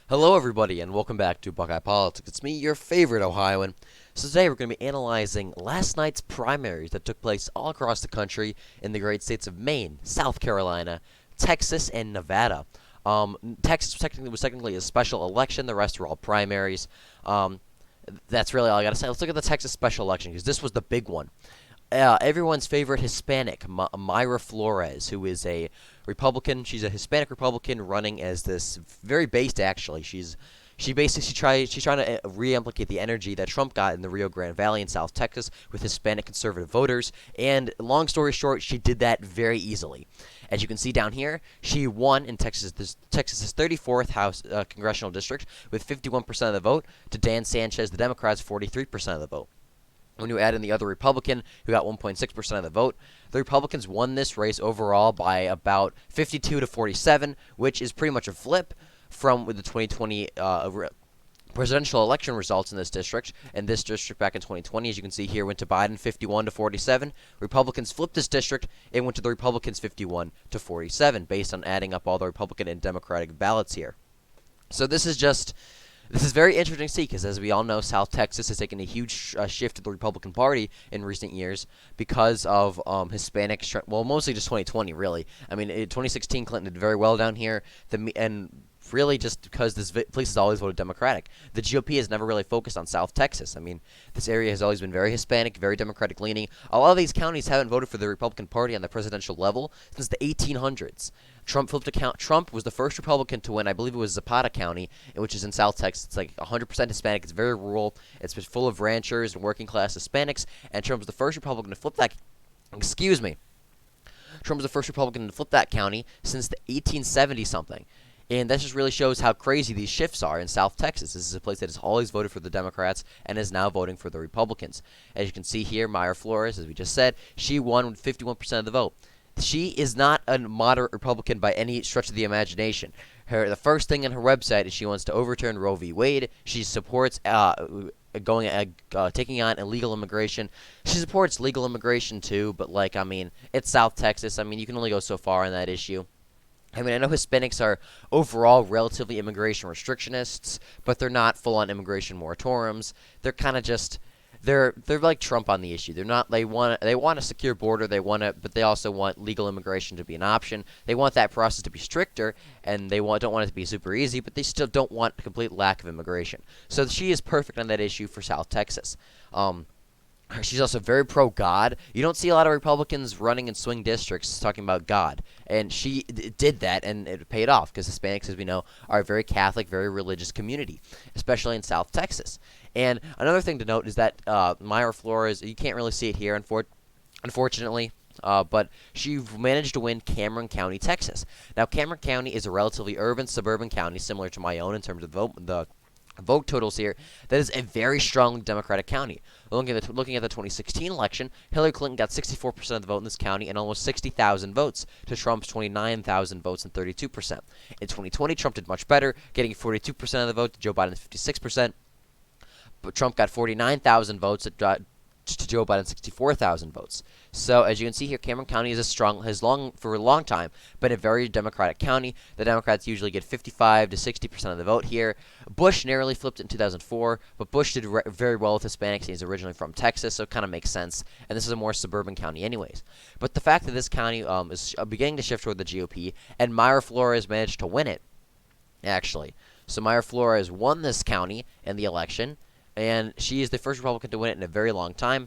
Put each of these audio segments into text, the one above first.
Hello, everybody, and welcome back to Buckeye Politics. It's me, your favorite Ohioan. So today we're going to be analyzing last night's primaries that took place all across the country in the great states of Maine, South Carolina, Texas, and Nevada. Texas was technically a special election. The rest were all primaries. That's really all I got to say. Let's look at the Texas special election because this was the big one. Everyone's favorite Hispanic, Mayra Flores, who is a Republican. She's a Hispanic Republican running as this very based. Actually, she's trying to re-implicate the energy that Trump got in the Rio Grande Valley in South Texas with Hispanic conservative voters. And long story short, she did that very easily. As you can see down here, she won in Texas's 34th House congressional district with 51% of the vote to Dan Sanchez, the Democrats' 43% of the vote. When you add in the other Republican, who got 1.6% of the vote, the Republicans won this race overall by about 52 to 47, which is pretty much a flip from the 2020 presidential election results in this district. And this district back in 2020, as you can see here, went to Biden 51 to 47. Republicans flipped this district. It went to the Republicans 51 to 47, based on adding up all the Republican and Democratic ballots here. So this is very interesting to see because, as we all know, South Texas has taken a huge shift to the Republican Party in recent years because of Hispanic, well, mostly just 2020, really. I mean, in 2016, Clinton did very well down here, and really just because this place has always voted Democratic. The GOP has never really focused on South Texas. I mean, this area has always been very Hispanic, very Democratic leaning. A lot of these counties haven't voted for the Republican Party on the presidential level since the 1800s. Trump was the first Republican to win. I believe it was Zapata County, which is in South Texas. It's like 100% Hispanic. It's very rural. It's full of ranchers and working class Hispanics. And Trump was the first Republican to flip that. Excuse me. Trump was the first Republican to flip that county since the 1870 something. And that just really shows how crazy these shifts are in South Texas. This is a place that has always voted for the Democrats and is now voting for the Republicans. As you can see here, Mayra Flores, as we just said, she won with 51% of the vote. She is not a moderate Republican by any stretch of the imagination. The first thing on her website is she wants to overturn Roe v. Wade. She supports taking on illegal immigration. She supports legal immigration too, but it's South Texas. I mean, you can only go so far on that issue. I mean, I know Hispanics are overall relatively immigration restrictionists, but they're not full-on immigration moratoriums. They're kind of just they're like Trump on the issue. They want a secure border. But they also want legal immigration to be an option. They want that process to be stricter, and don't want it to be super easy. But they still don't want a complete lack of immigration. So she is perfect on that issue for South Texas. She's also very pro-God. You don't see a lot of Republicans running in swing districts talking about God. And she did that, and it paid off because Hispanics, as we know, are a very Catholic, very religious community, especially in South Texas. And another thing to note is that Mayra Flores, you can't really see it here, unfortunately, but she managed to win Cameron County, Texas. Now, Cameron County is a relatively urban, suburban county, similar to my own in terms of the vote totals here. That is a very strong Democratic county. Looking at the 2016 election, Hillary Clinton got 64% of the vote in this county and almost 60,000 votes to Trump's 29,000 votes and 32%. In 2020, Trump did much better, getting 42% of the vote to Joe Biden's 56%. But Trump got 49,000 votes to Joe Biden 64,000 votes. So as you can see here, Cameron County has for a long time been a very Democratic county. The Democrats usually get 55 to 60% of the vote here. Bush narrowly flipped it in 2004, but Bush did very well with Hispanics. He's originally from Texas, so it kind of makes sense. And this is a more suburban county anyways. But the fact that this county is beginning to shift toward the GOP, and Mayra Flores managed to win it, actually. So Mayra Flores won this county in the election, and she is the first Republican to win it in a very long time.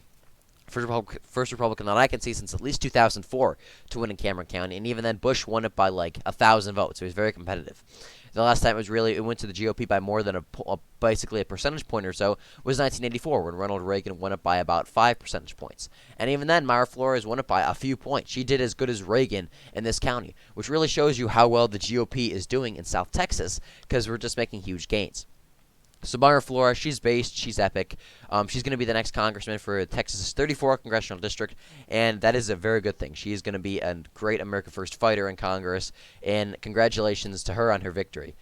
First Republican that I can see since at least 2004 to win in Cameron County. And even then, Bush won it by like 1,000 votes. So it was very competitive. The last time it went to the GOP by more than basically a percentage point or so was 1984 when Ronald Reagan won it by about 5 percentage points. And even then, Mayra Flores won it by a few points. She did as good as Reagan in this county, which really shows you how well the GOP is doing in South Texas because we're just making huge gains. So Mayra Flores, she's based, she's epic. She's going to be the next congressman for Texas's 34th congressional district, and that is a very good thing. She is going to be a great America First fighter in Congress, and congratulations to her on her victory.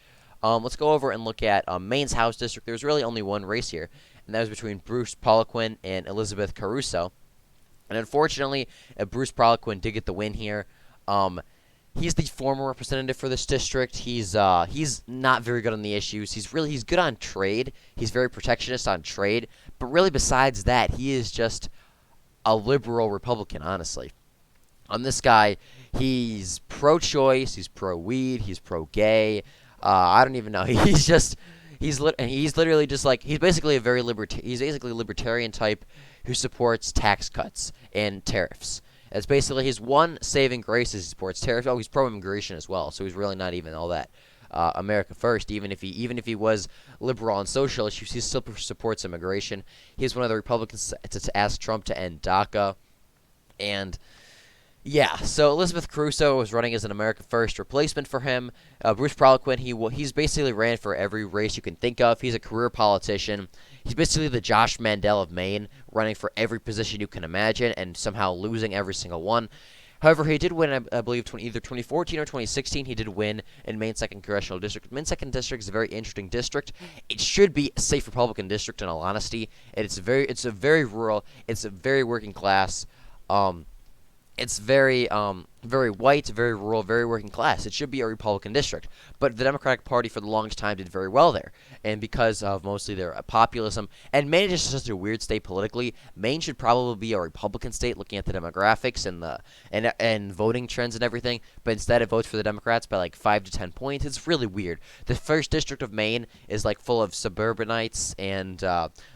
Let's go over and look at Maine's House district. There's really only one race here, and that was between Bruce Poliquin and Elizabeth Caruso. And unfortunately, Bruce Poliquin did get the win here. He's the former representative for this district. He's not very good on the issues. He's good on trade. He's very protectionist on trade, but really besides that, he is just a liberal Republican, honestly. On this guy, he's pro-choice, he's pro-weed, he's pro-gay. I don't even know. He's literally just like he's basically a libertarian type who supports tax cuts and tariffs. It's basically his one saving grace is he supports tariffs. Oh, he's pro-immigration as well, so he's really not even all that America first. Even if he was liberal on social issues, he still supports immigration. He's one of the Republicans to ask Trump to end DACA, and yeah, so Elizabeth Caruso was running as an America First replacement for him. Bruce Poliquin, he's basically ran for every race you can think of. He's a career politician. He's basically the Josh Mandel of Maine, running for every position you can imagine and somehow losing every single one. However, he did win, I believe, either 2014 or 2016. He did win in Maine's 2nd Congressional District. Maine's 2nd District is a very interesting district. It should be a safe Republican district, in all honesty. It's a very rural. It's a very working class. It's very white, very rural, very working class. It should be a Republican district. But the Democratic Party for the longest time did very well there. And because of mostly their populism, and Maine is just such a weird state politically, Maine should probably be a Republican state looking at the demographics and voting trends and everything. But instead it votes for the Democrats by like 5 to 10 points. It's really weird. The 1st district of Maine is like full of suburbanites and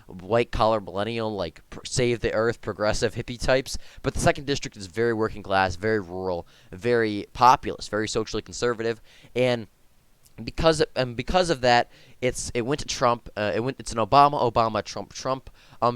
white collar millennial, like save the earth, progressive hippie types. But the 2nd district is very working class, very rural, very populist, very socially conservative, and because of that, it went to Trump. It's an Obama, Trump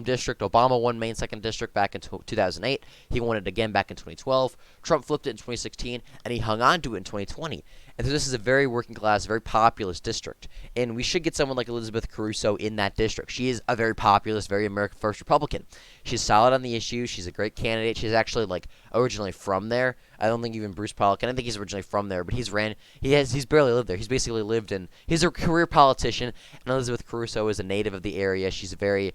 district. Obama won Maine's 2nd district back in 2008. He won it again back in 2012. Trump flipped it in 2016, and he hung on to it in 2020. And so this is a very working class, very populist district. And we should get someone like Elizabeth Caruso in that district. She is a very populist, very America First Republican. She's solid on the issues. She's a great candidate. She's actually like originally from there. I don't think even Bruce Poliquin. I don't think he's originally from there, but he's barely lived there. He's basically lived in. He's a career politician, and Elizabeth Caruso is a native of the area. She's a very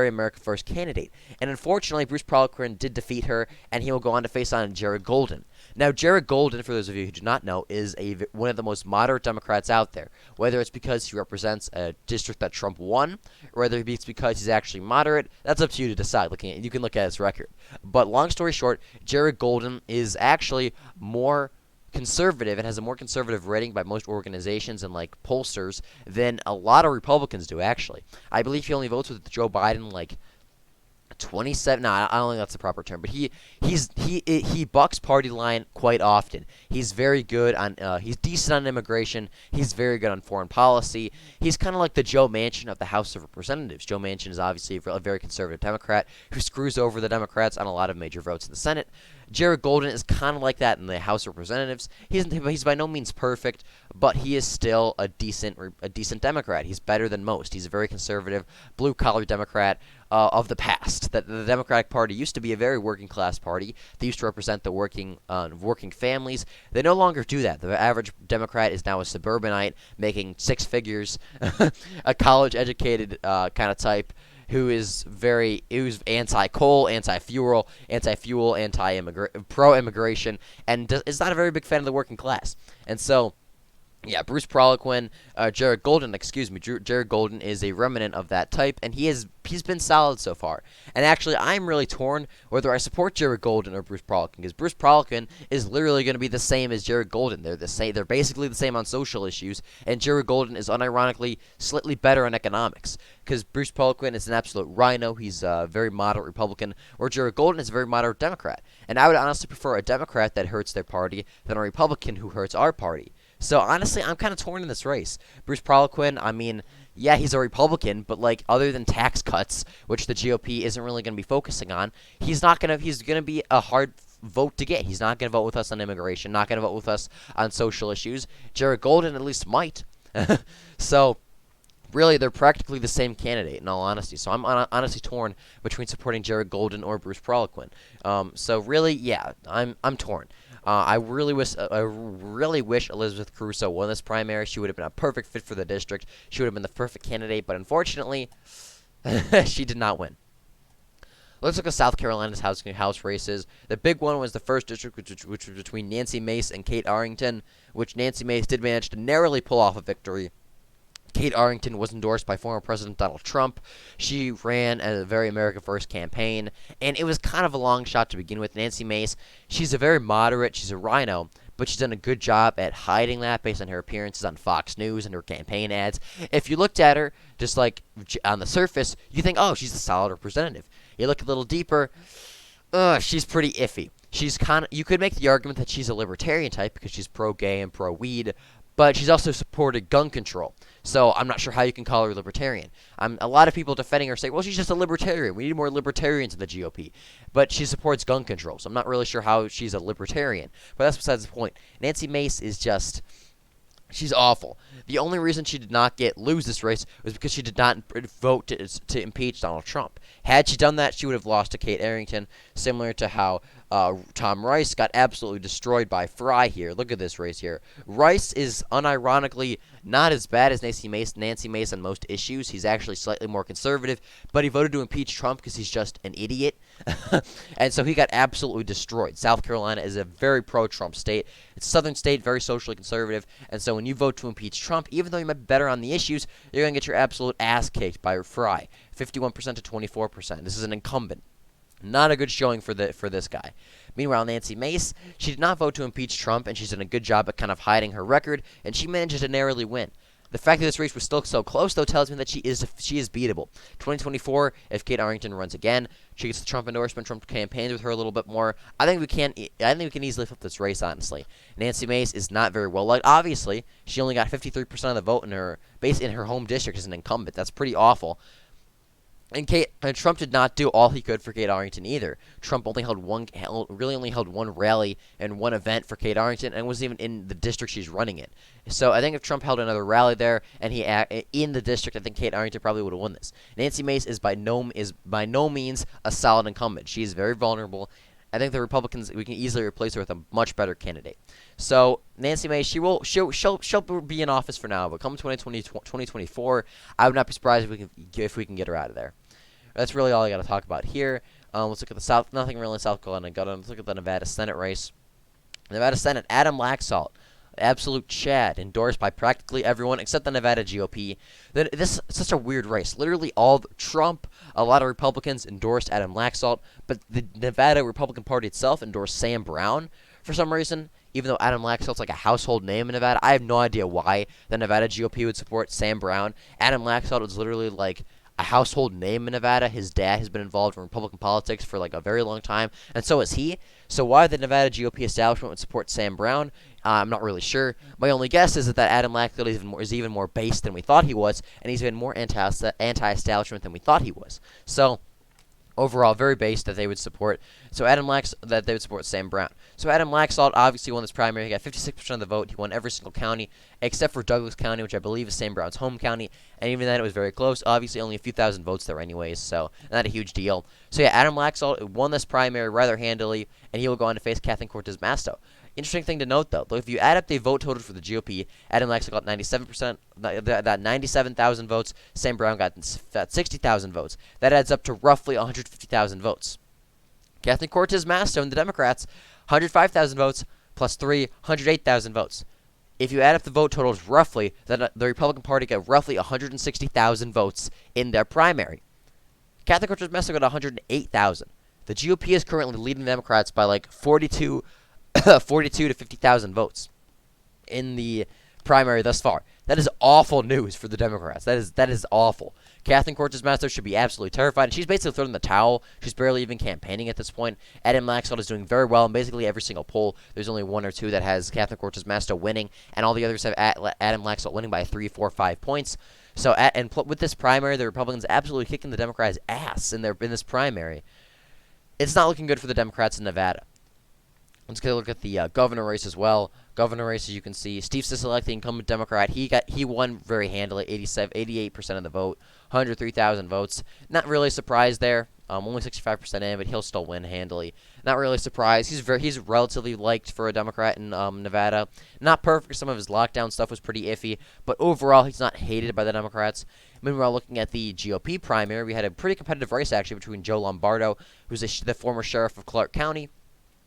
America First candidate. And unfortunately, Bruce Poliquin did defeat her, and he will go on to face on Jared Golden. Now, Jared Golden, for those of you who do not know, is one of the most moderate Democrats out there. Whether it's because he represents a district that Trump won, or whether it's because he's actually moderate, that's up to you to decide. You can look at his record. But long story short, Jared Golden is actually more conservative and has a more conservative rating by most organizations and like pollsters than a lot of Republicans do. Actually, I believe he only votes with Joe Biden like 27. No, I don't think that's the proper term, but he bucks party line quite often. He's very good on he's decent on immigration. He's very good on foreign policy. He's kind of like the Joe Manchin of the House of Representatives. Joe Manchin is obviously a very conservative Democrat who screws over the Democrats on a lot of major votes in the Senate. Jared Golden is kind of like that in the House of Representatives. He's by no means perfect, but he is still a decent Democrat. He's better than most. He's a very conservative, blue-collar Democrat of the past. That the Democratic Party used to be a very working-class party. They used to represent the working families. They no longer do that. The average Democrat is now a suburbanite making 6 figures, a college-educated kind of type, who's anti-coal, anti-fuel, pro-immigration, and is not a very big fan of the working class. And so, yeah, Bruce Poliquin, Jared Golden is a remnant of that type, and he's been solid so far. And actually, I'm really torn whether I support Jared Golden or Bruce Poliquin, because Bruce Poliquin is literally going to be the same as Jared Golden. They're the same. They're basically the same on social issues, and Jared Golden is unironically slightly better on economics, because Bruce Poliquin is an absolute rhino. He's a very moderate Republican, or Jared Golden is a very moderate Democrat. And I would honestly prefer a Democrat that hurts their party than a Republican who hurts our party. So, honestly, I'm kind of torn in this race. Bruce Poliquin, I mean, yeah, he's a Republican, but, like, other than tax cuts, which the GOP isn't really going to be focusing on, he's going to be a hard vote to get. He's not going to vote with us on immigration, not going to vote with us on social issues. Jared Golden at least might. So, really, they're practically the same candidate, in all honesty. So I'm honestly torn between supporting Jared Golden or Bruce Poliquin. So really, yeah, I'm torn. I really wish Elizabeth Caruso won this primary. She would have been a perfect fit for the district. She would have been the perfect candidate, but unfortunately, she did not win. Let's look at South Carolina's house races. The big one was the first district, which was between Nancy Mace and Kate Arrington, which Nancy Mace did manage to narrowly pull off a victory. Kate Arrington was endorsed by former President Donald Trump. She ran a very America First campaign, and it was kind of a long shot to begin with. Nancy Mace, she's a very moderate, she's a rhino, but she's done a good job at hiding that based on her appearances on Fox News and her campaign ads. If you looked at her, just like on the surface, you think, oh, she's a solid representative. You look a little deeper, she's pretty iffy. She's kind of, you could make the argument that she's a libertarian type because she's pro-gay and pro-weed, but she's also supported gun control. So I'm not sure how you can call her libertarian. A lot of people defending her say, well, she's just a libertarian. We need more libertarians in the GOP. But she supports gun control, so I'm not really sure how she's a libertarian. But that's besides the point. Nancy Mace is just... she's awful. The only reason she did not lose this race was because she did not vote to impeach Donald Trump. Had she done that, she would have lost to Kate Arrington, similar to how Tom Rice got absolutely destroyed by Fry here. Look at this race here. Rice is unironically not as bad as Nancy Mace on most issues. He's actually slightly more conservative, but he voted to impeach Trump because he's just an idiot. And so he got absolutely destroyed. South Carolina is a very pro-Trump state. It's a southern state, very socially conservative, and so when you vote to impeach Trump, even though you might be better on the issues, you're going to get your absolute ass kicked by Fry. 51% to 24%. This is an incumbent. Not a good showing for this guy. Meanwhile, Nancy Mace, she did not vote to impeach Trump, and she's done a good job at kind of hiding her record, and she managed to narrowly win. The fact that this race was still so close, though, tells me that she is beatable. 2024, if Kate Arrington runs again, she gets the Trump endorsement, Trump campaigns with her a little bit more. I think we can easily flip this race, honestly. Nancy Mace is not very well liked. Obviously, she only got 53% of the vote in her home district as an incumbent. That's pretty awful. And Trump did not do all he could for Kate Arrington either. Trump only held one rally and one event for Kate Arrington, and wasn't even in the district she's running in. So I think if Trump held another rally there and in the district, I think Kate Arrington probably would have won this. Nancy Mace is by no means a solid incumbent. She is very vulnerable. I think the Republicans, we can easily replace her with a much better candidate. So Nancy Mace, she'll be in office for now, but come 2024, I would not be surprised if we can get her out of there. That's really all I got to talk about here. Let's look at the South. Nothing really in South Carolina. Let's look at the Nevada Senate race. Nevada Senate, Adam Laxalt, absolute Chad, endorsed by practically everyone except the Nevada GOP. This is such a weird race. Literally all Trump, a lot of Republicans endorsed Adam Laxalt, but the Nevada Republican Party itself endorsed Sam Brown for some reason. Even though Adam Laxalt's like a household name in Nevada, I have no idea why the Nevada GOP would support Sam Brown. Adam Laxalt was literally like a household name in Nevada. His dad has been involved in Republican politics for like a very long time, and so is he. So why the Nevada GOP establishment would support Sam Brown, I'm not really sure. My only guess is that Adam Laxalt is even more based than we thought he was, and he's been more anti-establishment than we thought he was. So overall, very based that they would support. So that they would support Sam Brown. So Adam Laxalt obviously won this primary. He got 56% of the vote. He won every single county except for Douglas County, which I believe is Sam Brown's home county. And even then, it was very close. Obviously, only a few thousand votes there anyways, so not a huge deal. So yeah, Adam Laxalt won this primary rather handily, and he will go on to face Kathleen Cortez Masto. Interesting thing to note, though, if you add up the vote total for the GOP, Adam Laxalt got 97%, that 97,000 votes. Sam Brown got 60,000 votes. That adds up to roughly 150,000 votes. Kathleen Cortez Masto and the Democrats, 105,000 votes plus 108,000 votes. If you add up the vote totals roughly, then the Republican Party got roughly 160,000 votes in their primary. Kathleen Cortez Masto got 108,000. The GOP is currently leading the Democrats by like 42 to 50,000 votes in the primary thus far. That is awful news for the Democrats. That is awful. Kathleen Cortez Masto should be absolutely terrified. And she's basically thrown in the towel. She's barely even campaigning at this point. Adam Laxalt is doing very well in basically every single poll. There's only one or two that has Kathleen Cortez Masto winning, and all the others have Adam Laxalt winning by 3, 4, 5 points. So with this primary, the Republicans absolutely kicking the Democrats' ass in this primary. It's not looking good for the Democrats in Nevada. Let's get a look at the governor race as well. Governor race, as you can see, Steve Sisolak, the incumbent Democrat, he won very handily, 88% of the vote, 103,000 votes. Not really surprised there. Only 65% in, but he'll still win handily. Not really surprised. He's relatively liked for a Democrat in Nevada. Not perfect. Some of his lockdown stuff was pretty iffy, but overall he's not hated by the Democrats. Meanwhile, looking at the GOP primary, we had a pretty competitive race actually between Joe Lombardo, who's the former sheriff of Clark County.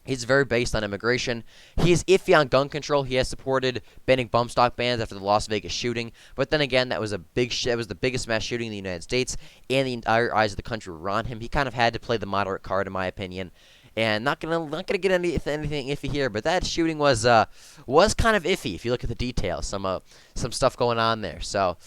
He's very based on immigration. He is iffy on gun control. He has supported banning bump stock bans after the Las Vegas shooting. But then again, that was the biggest mass shooting in the United States, and the entire eyes of the country were on him. He kind of had to play the moderate card, in my opinion. And not gonna get anything iffy here, but that shooting was kind of iffy if you look at the details. Some stuff going on there. So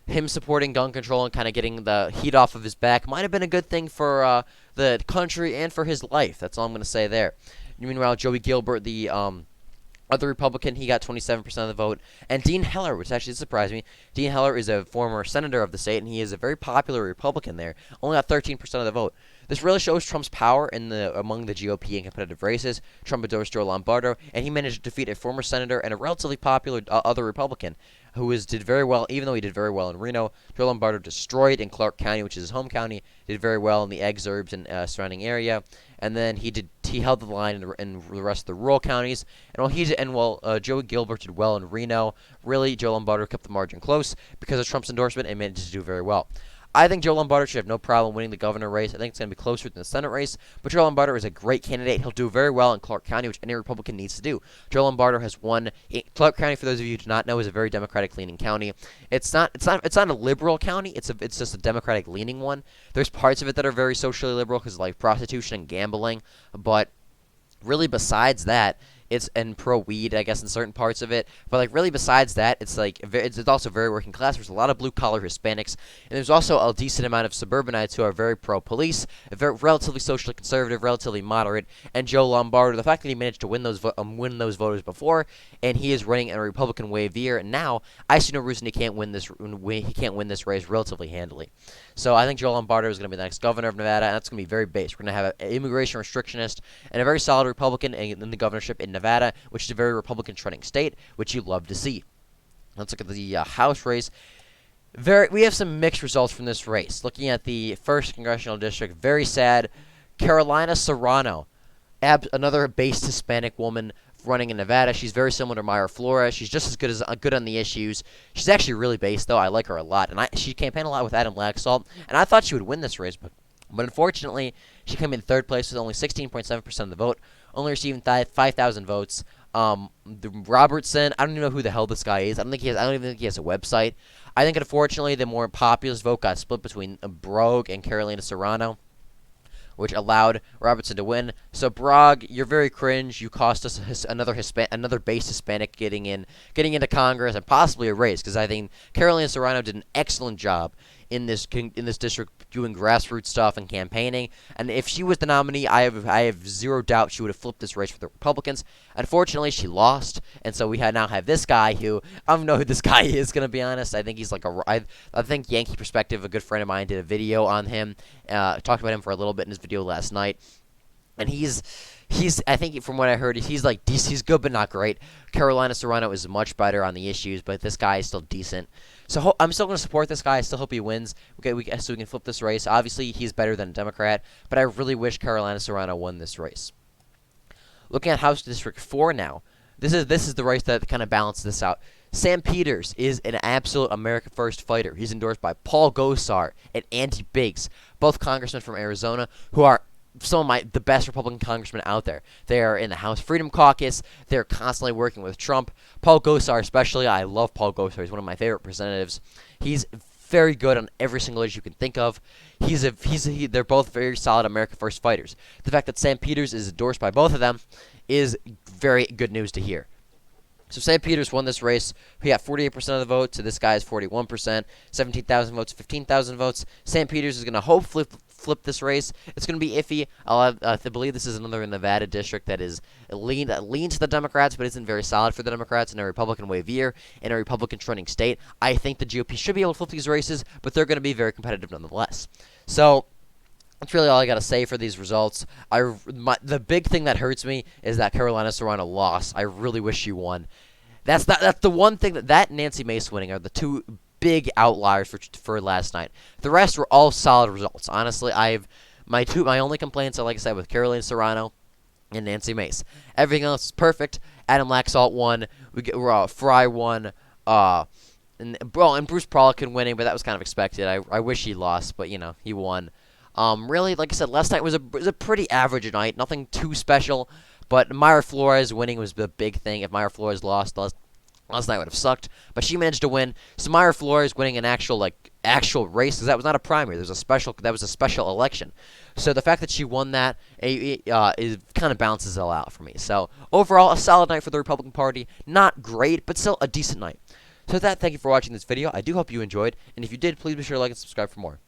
him supporting gun control and kind of getting the heat off of his back might have been a good thing for the country and for his life. That's all I'm going to say there. Meanwhile, Joey Gilbert, the other Republican, he got 27% of the vote. And Dean Heller, which actually surprised me. Dean Heller is a former senator of the state, and he is a very popular Republican there. Only got 13% of the vote. This really shows Trump's power among the GOP in competitive races. Trump endorsed Joe Lombardo, and he managed to defeat a former senator and a relatively popular other Republican who did very well, even though he did very well in Reno. Joe Lombardo destroyed in Clark County, which is his home county, did very well in the exurbs and surrounding area. And then he held the line in the rest of the rural counties. And while Joey Gilbert did well in Reno, really Joe Lombardo kept the margin close because of Trump's endorsement and managed to do very well. I think Joe Lombardo should have no problem winning the governor race. I think it's going to be closer than the Senate race. But Joe Lombardo is a great candidate. He'll do very well in Clark County, which any Republican needs to do. Joe Lombardo has won. Clark County, for those of you who do not know, is a very Democratic-leaning county. It's not a liberal county. It's just a Democratic-leaning one. There's parts of it that are very socially liberal because like prostitution and gambling. But really, besides that, it's pro-weed, I guess, in certain parts of it. But, like, really, besides that, it's also very working class. There's a lot of blue-collar Hispanics. And there's also a decent amount of suburbanites who are very pro-police, relatively socially conservative, relatively moderate. And Joe Lombardo, the fact that he managed to win those voters before, and he is running in a Republican wave year, and now I see no reason he can't win this race relatively handily. So I think Joe Lombardo is going to be the next governor of Nevada, and that's going to be very base. We're going to have an immigration restrictionist and a very solid Republican in the governorship in Nevada, which is a very Republican-trending state, which you love to see. Let's look at the House race. We have some mixed results from this race. Looking at the 1st Congressional District, very sad. Carolina Serrano, another based Hispanic woman running in Nevada. She's very similar to Mayra Flores. She's just as good on the issues. She's actually really based, though. I like her a lot. And she campaigned a lot with Adam Laxalt, and I thought she would win this race, but unfortunately, she came in 3rd place with only 16.7% of the vote, only receiving 5,000 votes. Robertson, I don't even know who the hell this guy is. I don't even think he has a website. I think, unfortunately, the more populist vote got split between Brogue and Carolina Serrano, which allowed Robertson to win. So Brogue, you're very cringe. You cost us another base Hispanic getting into Congress and possibly a race, because I think Carolina Serrano did an excellent job in this district doing grassroots stuff and campaigning. And if she was the nominee, I have zero doubt she would have flipped this race for the Republicans. Unfortunately, she lost, and so we now have this guy who I don't know who this guy is. Gonna be honest, I think he's like I think Yankee Perspective, a good friend of mine, did a video on him. Talked about him for a little bit in his video last night, and he's I think from what I heard, he's good but not great. Carolina Serrano is much better on the issues, but this guy is still decent. So I'm still going to support this guy. I still hope he wins. So we can flip this race. Obviously, he's better than a Democrat, but I really wish Carolina Serrano won this race. Looking at House District 4 now, this is the race that kind of balances this out. Sam Peters is an absolute America First fighter. He's endorsed by Paul Gosar and Andy Biggs, both congressmen from Arizona, who are some of the best Republican congressmen out there. They are in the House Freedom Caucus. They're constantly working with Trump. Paul Gosar especially. I love Paul Gosar. He's one of my favorite representatives. He's very good on every single issue you can think of. They're both very solid America First fighters. The fact that Sam Peters is endorsed by both of them is very good news to hear. So Sam Peters won this race. He got 48% of the vote. So this guy is 41%. 17,000 votes, 15,000 votes. Sam Peters is going to hopefully flip this race. It's going to be iffy. I believe this is another Nevada district that is leans to the Democrats, but isn't very solid for the Democrats in a Republican wave year in a Republican trending state. I think the GOP should be able to flip these races, but they're going to be very competitive nonetheless. So that's really all I got to say for these results. The big thing that hurts me is that Carolina Serrano lost. I really wish she won. That's the one thing that Nancy Mace winning are the two big outliers for last night. The rest were all solid results. Honestly, My only complaints are, like I said, with Caroline Serrano and Nancy Mace. Everything else is perfect. Adam Laxalt won. Fry won. And Bruce Prolican winning, but that was kind of expected. I wish he lost, but he won. Really, like I said, last night was a pretty average night. Nothing too special. But Mayra Flores winning was the big thing. If Mayra Flores lost, last night would have sucked. But she managed to win. So Mayra Flores winning an actual race, because that was not a primary. That was a special election. So the fact that she won that it kind of balances it all out for me. So overall, a solid night for the Republican Party. Not great, but still a decent night. So with that, thank you for watching this video. I do hope you enjoyed. And if you did, please be sure to like and subscribe for more.